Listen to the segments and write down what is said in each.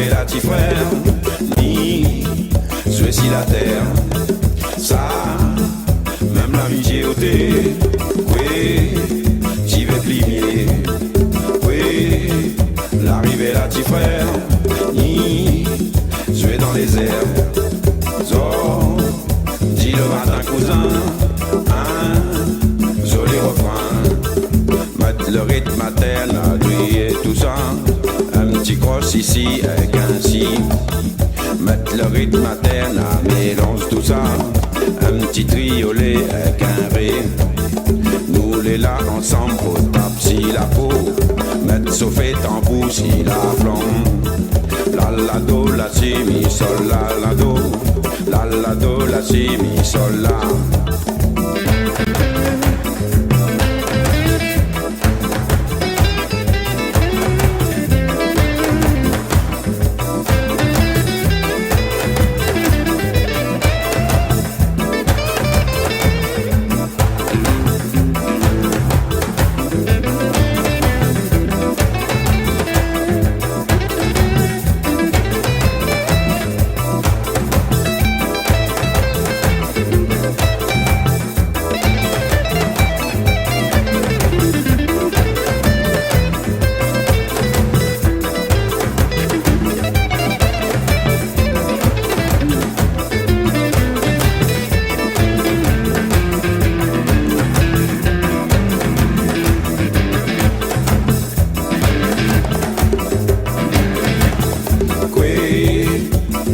l'arrivée là, petit frère, ni ceci la terre, ça, même la vie j'ai ôté, oui, j'y vais plier, oui, l'arrivée là, petit frère, ni je vais dans les airs, zo, dis le matin cousin, un joli refrain, mettre le rythme materne, lui et tout ça, un petit croche ici avec un si, mettre le rythme materne, mélange tout ça, un petit triolet avec un ré, nous les là ensemble, au tape si la peau, mettre sauvé tambour si la flamme, la do, la si, mi sol, la do, la do, la si, mi sol, la.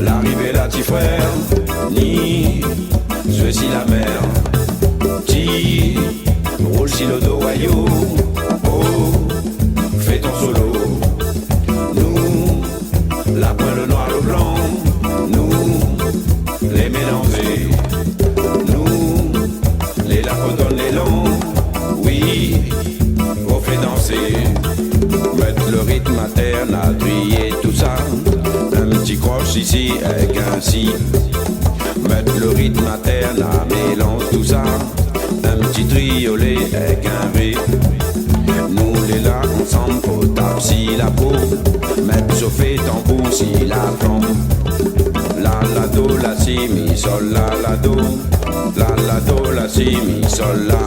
L'arrivée là, petit frère, ni je suis la mer, qui roule si le dos wayo, oh, fais ton solo, nous, la pointe, le noir, le blanc, nous, les mélanger, nous, les lapotons, les longs, oui, on fait danser, mettre le rythme materne, à trier tout ça. Un petit croche ici avec un si, mettre le rythme materne, mélange tout ça, un petit triolet avec un V, nous les là ensemble, au tape si la peau, mettre chauffer tambour si la flamme, la do, la si, mi sol, la do, la do, la si, mi sol, la.